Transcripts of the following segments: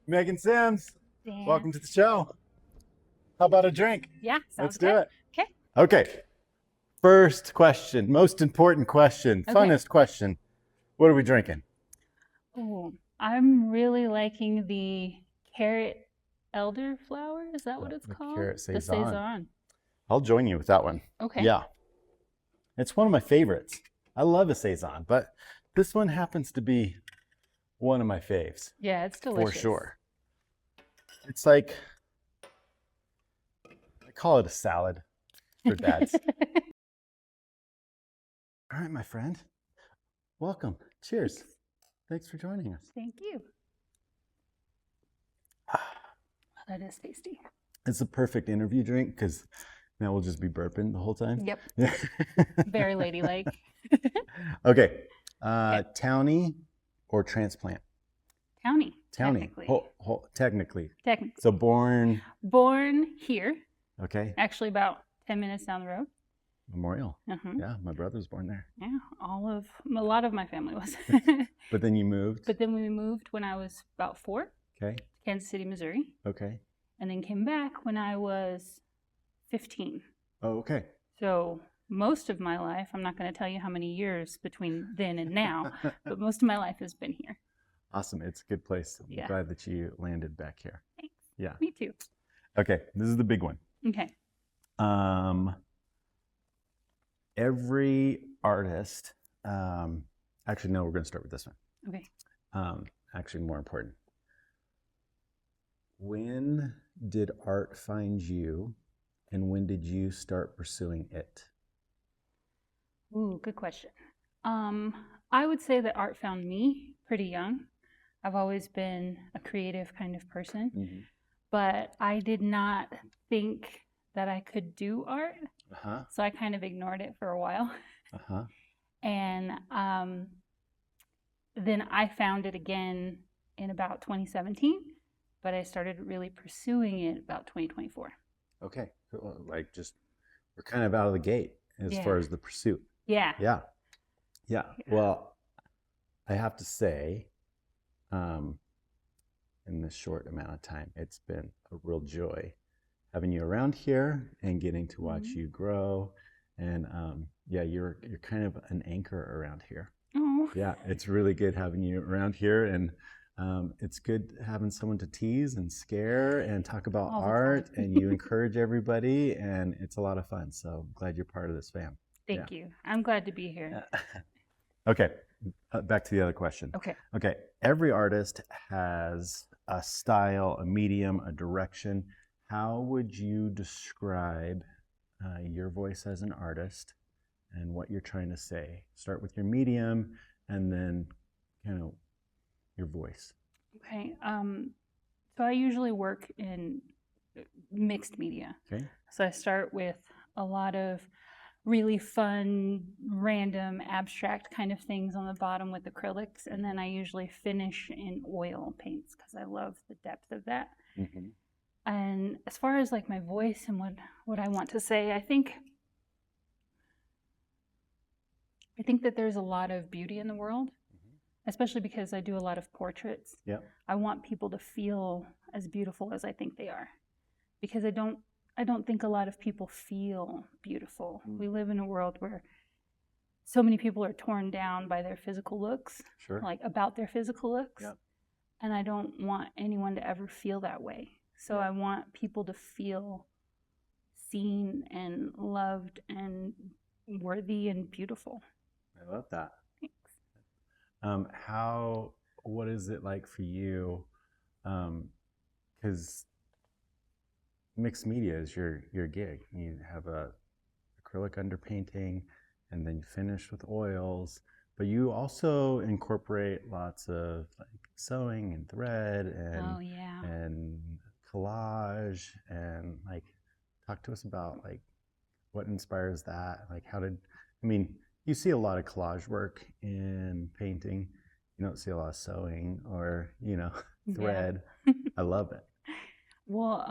Megan Sims, Dan. welcome to the show. How about a drink? Yeah, Let's sounds do good. it. Okay. Okay. First question, most important question, Okay. funnest question. What are we drinking? Oh, I'm really liking the carrot elderflower. Is that what it's The called? carrot The saison. saison. I'll join you with that one. Okay. Yeah. It's one of my favorites. I love a saison, but this one happens to be one of my faves. Yeah, it's For delicious. sure. It's like, I call it a salad for dads. All right, my friend. Welcome. Cheers. Thanks for joining us. Thank you. That is tasty. It's a perfect interview drink because now we'll just be burping the whole time. Yep. Yeah. Very ladylike. Okay. Townie or transplant? Townie. Townie. Technically. Technically. So born here. Okay. Actually, about 10 minutes down the road. Memorial. Uh-huh. Yeah, my brother was born there. Yeah, a lot of my family was. But then you moved? But then we moved when I was about 4. Okay. Kansas City, Missouri. Okay. And then came back when I was 15. Oh, okay. So most of my life, I'm not going to tell you how many years between then and now, but most of my life has been here. Awesome. It's a good place. I'm Yeah. glad that you landed back here. Thanks. Yeah. Me too. Okay. This is the big one. Okay. Every artist, actually, no, we're going to start with this one. Okay. Actually, more important. When did art find you, and when did you start pursuing it? Ooh, good question. I would say that art found me pretty young. I've always been a creative kind of person, Mm-hmm. but I did not think that I could do art. Uh-huh. So I kind of ignored it for a while. Uh-huh. And then I found it again in about 2017, but I started really pursuing it about 2024. Okay. Cool. Like just, we're kind of out of the gate as Yeah. far as the pursuit. Yeah. Yeah. Yeah. Well, I have to say, in this short amount of time, it's been a real joy having you around here and getting to watch Mhm. you grow. And yeah, you're kind of an anchor around here. Oh. Yeah, it's really good having you around here, and it's good having someone to tease and scare and talk about All the art, time. and you encourage everybody, and it's a lot of fun. So I'm glad you're part of this fam. Thank you. I'm glad to be here. Okay, back to the other question. Okay. Okay, every artist has a style, a medium, a direction. How would you describe your voice as an artist and what you're trying to say? Start with your medium and then kind of your voice. Okay. So I usually work in mixed media. Okay. So I start with a lot of really fun, random, abstract kind of things on the bottom with acrylics, and then I usually finish in oil paints because I love the depth of that. Mm-hmm. And as far as like my voice and what I want to say, I think that there's a lot of beauty in the world, especially because I do a lot of portraits. Yeah. I want people to feel as beautiful as I think they are, because I don't think a lot of people feel beautiful. We live in a world where so many people are torn down by their physical looks, Sure. like about their physical looks. Yep. And I don't want anyone to ever feel that way. So I want people to feel seen and loved and worthy and beautiful. I love that. Thanks. What is it like for you? Because mixed media is your gig. You have a acrylic underpainting, and then you finish with oils. But you also incorporate lots of like sewing and thread and collage, and like talk to us about like what inspires that. Like you see a lot of collage work in painting. You don't see a lot of sewing or thread. Yeah. I love it. Well,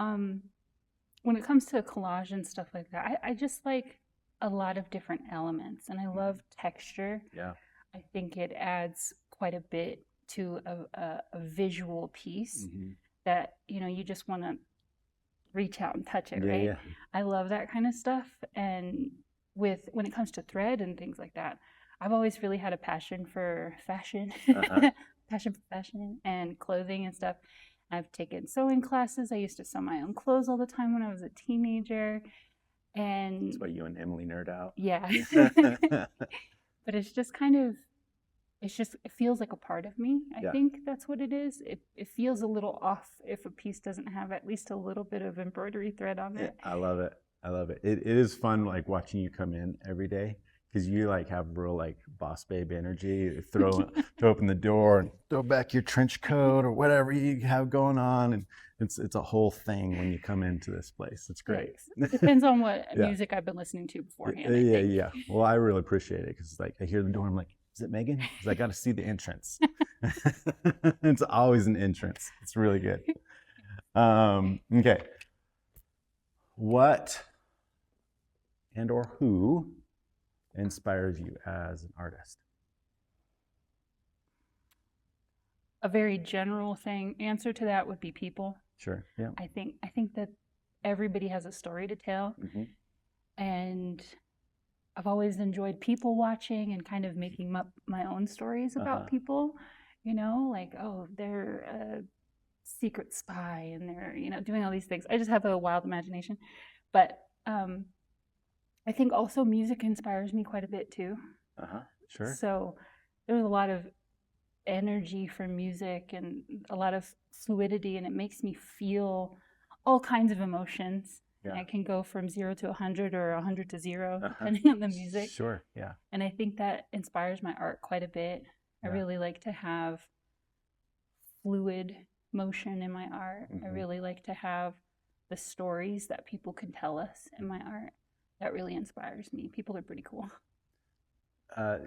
when it comes to collage and stuff like that, I just like a lot of different elements, and I love texture. Yeah. I think it adds quite a bit to a visual piece. Mm-hmm. that, you just want to reach out and touch it, Yeah, right? yeah. I love that kind of stuff. And when it comes to thread and things like that, I've always really had a passion for fashion, Uh-huh. passion for fashion and clothing and stuff. I've taken sewing classes. I used to sew my own clothes all the time when I was a teenager. And That's why you and Emily nerd out. yeah, but it's just it feels like a part of me. I Yeah. think that's what it is. It feels a little off if a piece doesn't have at least a little bit of embroidery thread on Yeah, it. I love it. I love it. It is fun like watching you come in every day because you like have real like boss babe energy. Throw open the door and throw back your trench coat or whatever you have going on, and it's a whole thing when you come into this place. It's great. Thanks. Depends on what Yeah. music I've been listening to beforehand. I Yeah, think. yeah. Well, I really appreciate it because like I hear the door, I'm like, is it Megan? Because I got to see the entrance. It's always an entrance. It's really good. Okay. What and or who inspires you as an artist? A very general answer to that would be people. Sure. Yeah. I think that everybody has a story to tell, Mm-hmm. and I've always enjoyed people watching and kind of making up my own stories about Uh-huh. people. Like, oh, they're a secret spy and they're doing all these things. I just have a wild imagination, but I think also music inspires me quite a bit too. Uh-huh. Sure. So there's a lot of energy from music and a lot of fluidity, and it makes me feel all kinds of emotions. Yeah. I can go from 0 to 100 or 100 to 0, Uh-huh. depending on the music. Sure. Yeah. And I think that inspires my art quite a bit. I Yeah. really like to have fluid motion in my art. I Mhm. really like to have the stories that people can tell us in my art. That really inspires me. People are pretty cool.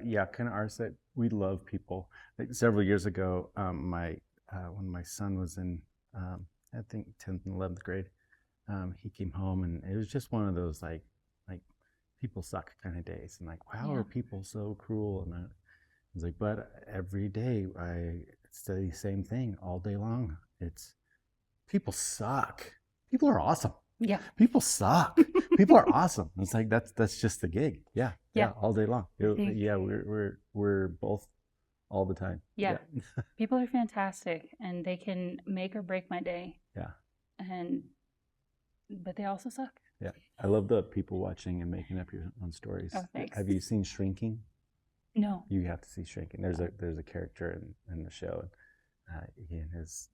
Yeah, kind of artists that we love people. Like several years ago, when my son was in, I think 10th and 11th grade, he came home and it was just one of those like people suck kind of days, and like, wow, Yeah. are people so cruel? And I was like, but every day I say the same thing all day long. It's people suck. People are awesome. Yeah. People suck. People are awesome. It's like that's just the gig. Yeah. Yeah. All day long. think- Yeah, we're both all the time. Yeah. People are fantastic and they can make or break my day. Yeah. But they also suck. Yeah. I love the people watching and making up your own stories. Oh, thanks. Have you seen Shrinking? No. You have to see Shrinking. There's a character in the show, and he and his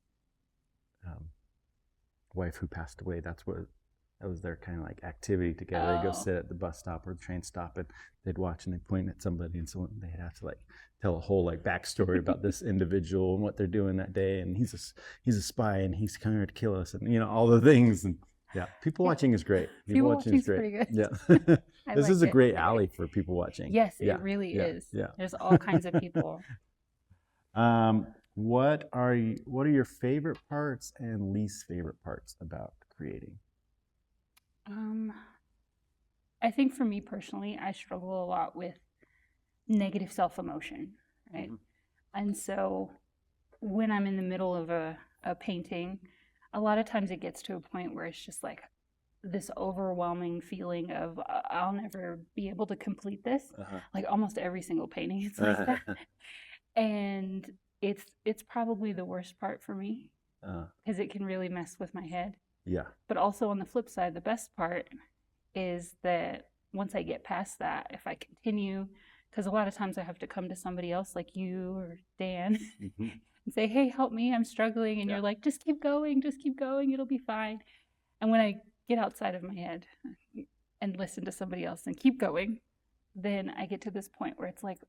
wife who passed away. That was their kind of like activity together. They go Oh. sit at the bus stop or the train stop, and they'd watch and they'd point at somebody, and so they'd have to like tell a whole like backstory about this individual and what they're doing that day, and he's a spy and he's coming here to kill us, and all the things. And yeah, people watching is great. People watching is pretty good. Yeah. I This like is a it. great alley for people watching. Yes, Yeah, it really yeah, is. yeah. There's all kinds of people. What are your favorite parts and least favorite parts about creating? I think for me personally, I struggle a lot with negative self-emotion, right? Mhm. And so when I'm in the middle of a painting, a lot of times it gets to a point where it's just like this overwhelming feeling of I'll never be able to complete this. Uh-huh. Like almost every single painting, it's like that. And it's probably the worst part for me because it can really mess with my head. Yeah. But also on the flip side, the best part is that once I get past that, if I continue, because a lot of times I have to come to somebody else like you or Dan Mhm. and say, hey, help me, I'm struggling. And Yeah. you're like, just keep going, it'll be fine. And when I get outside of my head and listen to somebody else and keep going, then I get to this point where it's like,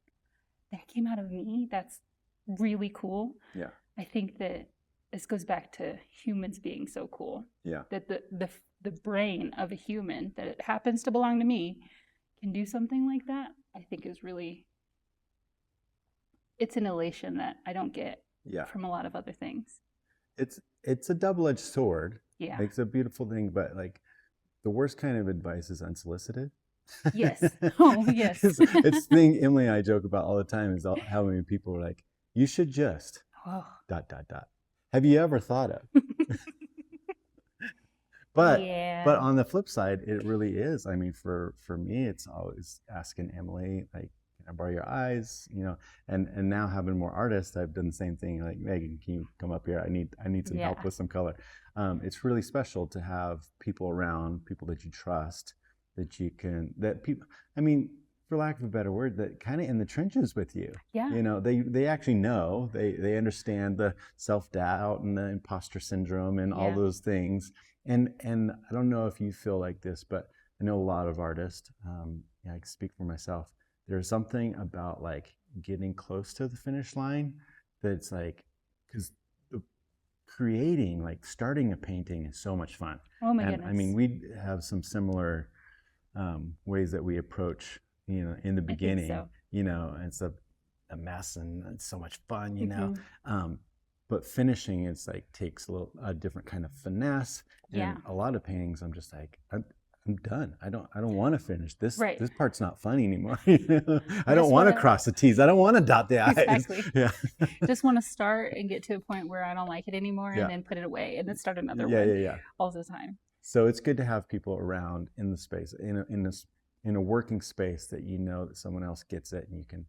that came out of me. That's really cool. Yeah. I think that this goes back to humans being so cool. Yeah. That the brain of a human, that it happens to belong to me, can do something like that. I think is really, it's an elation that I don't get Yeah. from a lot of other things. It's a double-edged sword. Yeah. It's a beautiful thing, but like the worst kind of advice is unsolicited. Yes. Oh, yes. it's the thing Emily and I joke about all the time is how many people are like, you should just ... Oh, Have you ever thought of? but Yeah. on the flip side, it really is. I mean, for me, it's always asking Emily, like, can I borrow your eyes? You know, and now having more artists, I've done the same thing. Like, Megan, can you come up here? I need some help Yeah. with some color. It's really special to have people around, people that you trust, that you can, that people. I mean, for lack of a better word, that kind of in the trenches with you. Yeah. You know, they actually know, they understand the self-doubt and the imposter syndrome and all Yeah. those things. And I don't know if you feel like this, but I know a lot of artists. Yeah, I can speak for myself. There's something about like getting close to the finish line that's like, because creating, like starting a painting is so much fun. Oh my And I mean, goodness. we have some similar ways that we approach, you know, in the I think beginning, so. you know, and it's a mess and it's so much fun, you know. Mhm. But finishing, it's like takes a different kind of finesse. Yeah. And a lot of paintings, I'm just like, I'm done. I don't want to finish this. Right. This part's not fun anymore. You know? I don't just want to wanna- cross the T's. I don't want to dot the I's. Exactly. Yeah. Just want to start and get to a point where I don't like it anymore, Yeah. and then put it away, and then start another Yeah, one yeah, yeah. all the time. So it's good to have people around in the space, in a working space, that you know that someone else gets it, and you can,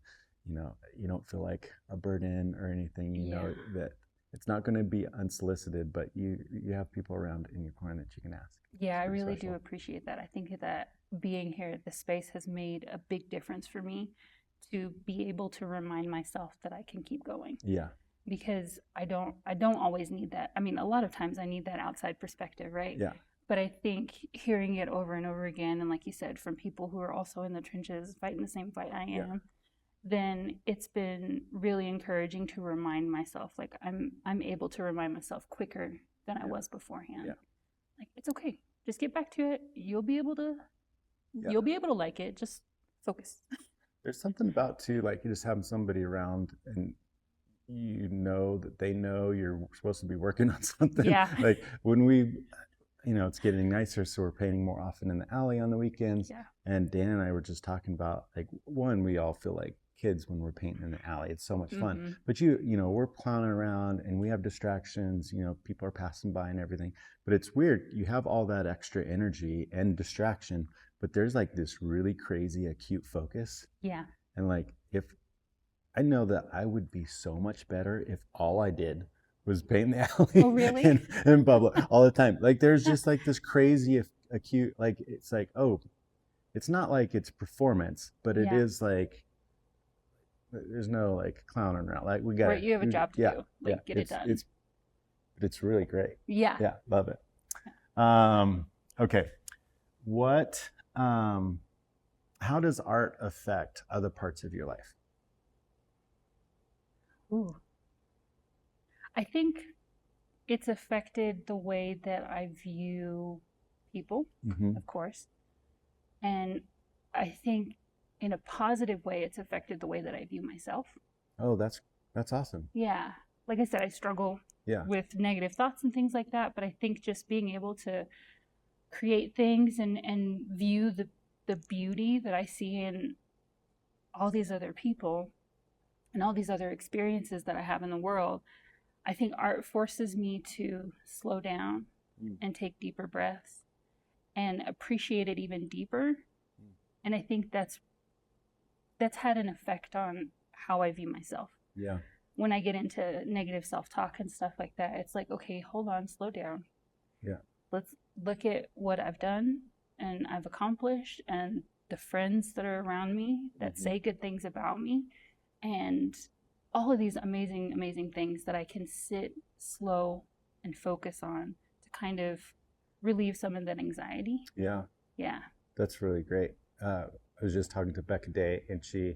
you know, you don't feel like a burden or anything. You know that it's not going to be unsolicited, but you have people around in your corner that you can ask. Yeah, I pretty really special. do appreciate that. I think that being here at this space has made a big difference for me to be able to remind myself that I can keep going, Yeah, because I don't always need that. I mean, a lot of times I need that outside perspective, right? yeah, But I think hearing it over and over again, and like you said, from people who are also in the trenches fighting the same fight I am, Yeah. then it's been really encouraging to remind myself, like I'm able to remind myself quicker than I Yeah. was beforehand. Yeah. Like, it's okay. Just get back to it. You'll be able to Yeah. you'll be able to like it. Just focus. There's something about too, like you just having somebody around, and you know that they know you're supposed to be working on something. Yeah. Like when we, you know, it's getting nicer, so we're painting more often in the alley on the weekends. Yeah. And Dan and I were just talking about, like, one, we all feel like kids when we're painting in the alley. It's so much fun. Mhm. But you know, we're clowning around and we have distractions. You know, people are passing by and everything. But it's weird. You have all that extra energy and distraction, but there's like this really crazy acute focus. Yeah. And like, if I know that I would be so much better if all I did was paint the alley. Oh, really? and bubble all the time. Like, there's just like this crazy acute, like, it's like, oh, it's not like it's performance, but it Yeah. is like, there's no like clowning around. Like, we got Right, you have a job to yeah, do. Like, yeah, get it done. It's really great. Yeah. Yeah, love it. Okay, what? How does art affect other parts of your life? Ooh. I think it's affected the way that I view people, Mm-hmm. of course. And I think in a positive way, it's affected the way that I view myself. Oh, that's awesome. Yeah. Like I said, I struggle Yeah. with negative thoughts and things like that. But I think just being able to create things and view the beauty that I see in all these other people and all these other experiences that I have in the world, I think art forces me to slow down and take deeper breaths and appreciate it even deeper. And I think that's had an effect on how I view myself. Yeah. When I get into negative self-talk and stuff like that, it's like, okay, hold on, slow down. Yeah. Let's look at what I've done and I've accomplished, and the friends that are around me that say good things about me, and all of these amazing, amazing things that I can sit slow and focus on to kind of relieve some of that anxiety. Yeah. Yeah. That's really great. I was just talking to Becca Day, and she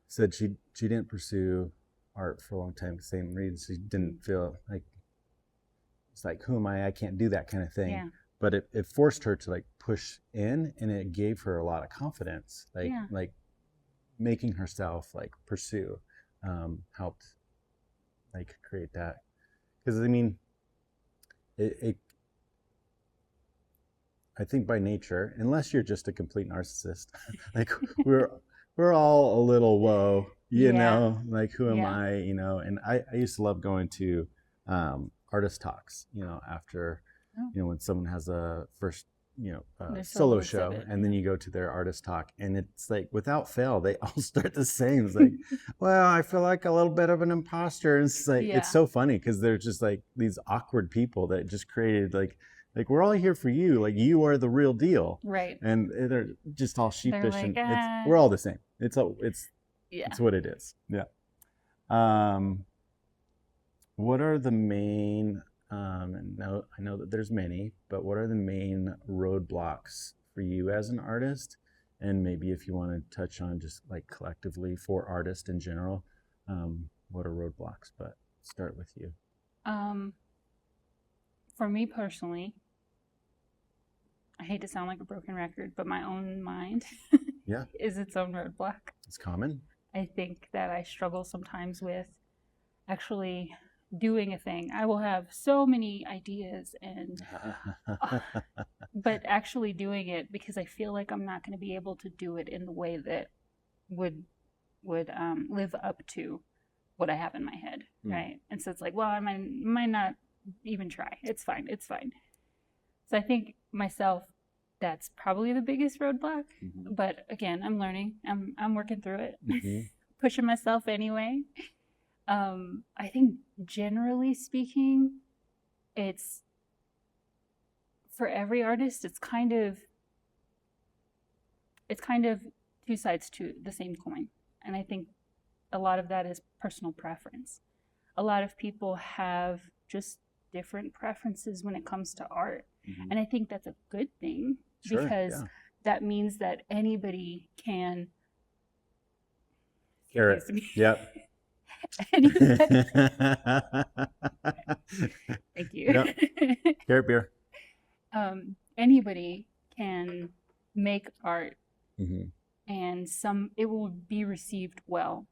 said she didn't pursue art for a long time. The same reason, she didn't feel like, it's like, who am I? I can't do that kind of thing. Yeah. But it forced her to like push in, and it gave her a lot of confidence. Like, Yeah. like making herself like pursue helped like create that. Because I mean, it I think by nature, unless you're just a complete narcissist, like we're all a little whoa, you Yeah. know, like, who am Yeah. I, you know? And I used to love going to artist talks, you know, after Oh. You know, when someone has a first, Their solo solo show, exhibit, and then you go to their artist talk, and it's like without fail, they all start the same. It's like, well, I feel like a little bit of an imposter. And it's like, Yeah. it's so funny because they're just like these awkward people that just created like we're all here for you. Like you are the real deal. Right. And they're just all sheepish, like, and we're all the same. It's Yeah. what it is. Yeah. What are the main, and no, I know that there's many, but what are the main roadblocks for you as an artist? And maybe if you want to touch on just like collectively for artists in general, what are roadblocks? But start with you. For me personally, I hate to sound like a broken record, but my own mind Yeah. is its own roadblock. It's common. I think that I struggle sometimes with actually doing a thing. I will have so many ideas but actually doing it, because I feel like I'm not going to be able to do it in the way that would live up to what I have in my head, right? And so it's like, well, I might not even try. It's fine. So I think myself, that's probably the biggest roadblock. Mm-hmm. But again, I'm learning. I'm working through it, Mm-hmm. pushing myself anyway. I think generally speaking, it's for every artist, it's kind of two sides to the same coin. And I think a lot of that is personal preference. A lot of people have just different preferences when it comes to art. Mm-hmm. And I think that's a good thing, Sure, because yeah. that means that anybody can. Carrot. Yep. Anybody, thank you. Yep. Carrot beer. Anybody can make art, Mm-hmm. and it will be received well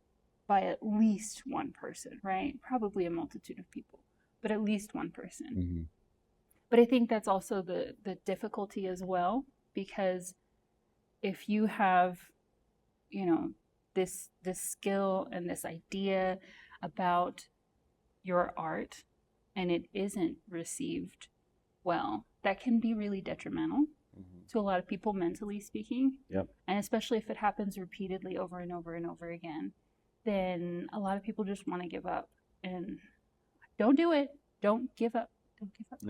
by at least one person, right? Probably a multitude of people, but at least one person. Mm-hmm. But I think that's also the difficulty as well, because if you have, this skill and this idea about your art, and it isn't received well, that can be really detrimental to a lot of people, mentally speaking. Yep. And especially if it happens repeatedly over and over and over again, then a lot of people just want to give up. And don't do it. Don't give up. Don't give up.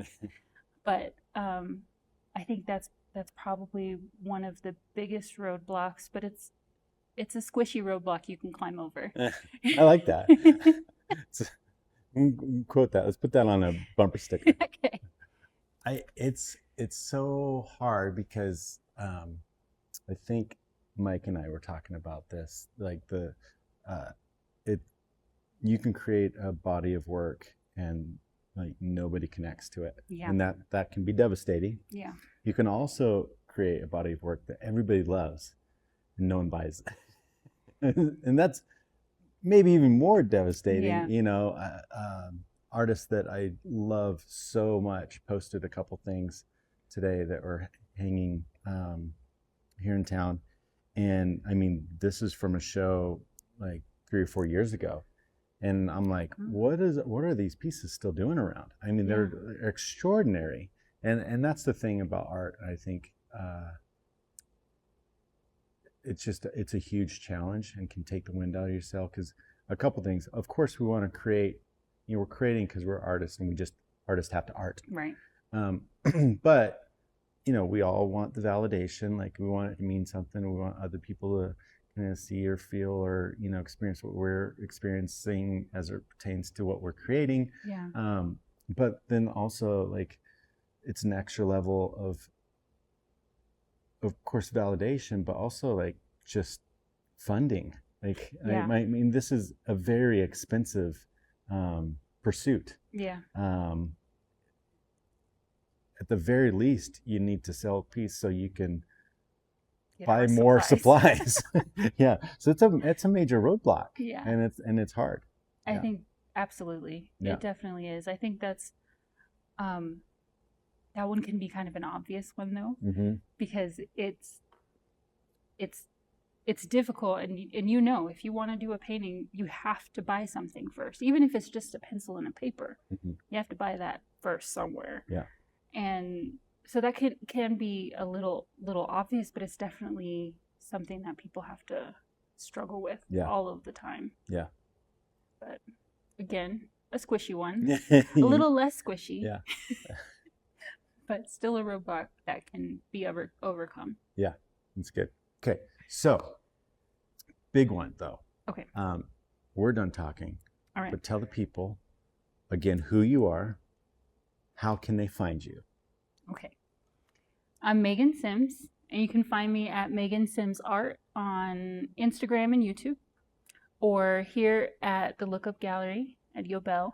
But I think that's probably one of the biggest roadblocks, but it's a squishy roadblock you can climb over. I like that. Quote that. Let's put that on a bumper sticker. Okay. It's so hard because I think Mike and I were talking about this. Like you can create a body of work and like nobody connects to it, Yeah. and that can be devastating. Yeah. You can also create a body of work that everybody loves and no one buys it. And that's maybe even more devastating. Yeah. Artists that I love so much posted a couple things today that were hanging here in town. And I mean, this is from a show like 3 or 4 years ago. And I'm like, what are these pieces still doing around? I mean, they're extraordinary. And that's the thing about art. I think it's a huge challenge and can take the wind out of your sail, because a couple things. Of course, we want to create, we're creating because we're artists, and artists have to art. Right. But, we all want the validation. Like, we want it to mean something. We want other people to kind of see or feel or, experience what we're experiencing as it pertains to what we're creating. Yeah. But then also, like, it's an extra level of course, validation, but also like just funding. Like, Yeah. I mean, this is a very expensive pursuit. Yeah. At the very least, you need to sell a piece so you can Get buy our more supplies. Yeah. So it's a major roadblock. Yeah. And it's hard. I Yeah. think absolutely. Yeah. It definitely is. I think that's that one can be kind of an obvious one, though, Mm-hmm. because it's difficult, and if you want to do a painting, you have to buy something first, even if it's just a pencil and a paper. Mm-hmm. You have to buy that first somewhere. Yeah. And so that can be a little obvious, but it's definitely something that people have to struggle with all of the time. Yeah. But again, a squishy one. A little less squishy. Yeah. But still a robot that can be overcome. Yeah, that's good. Okay, so big one though. Okay. We're done talking. All right. But tell the people again who you are. How can they find you? Okay. I'm Megan Sims, and you can find me at Megan Sims Art on Instagram and YouTube, or here at the Lookup Gallery at Yobel.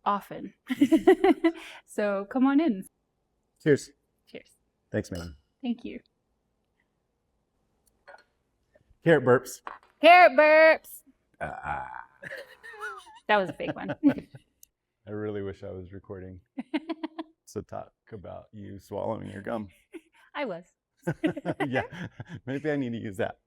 Often. So come on in. Cheers. Cheers. Thanks, man. Thank you. Carrot burps. Carrot burps. That was a fake one. I really wish I was recording to talk about you swallowing your gum. I was. Yeah, maybe I need to use that.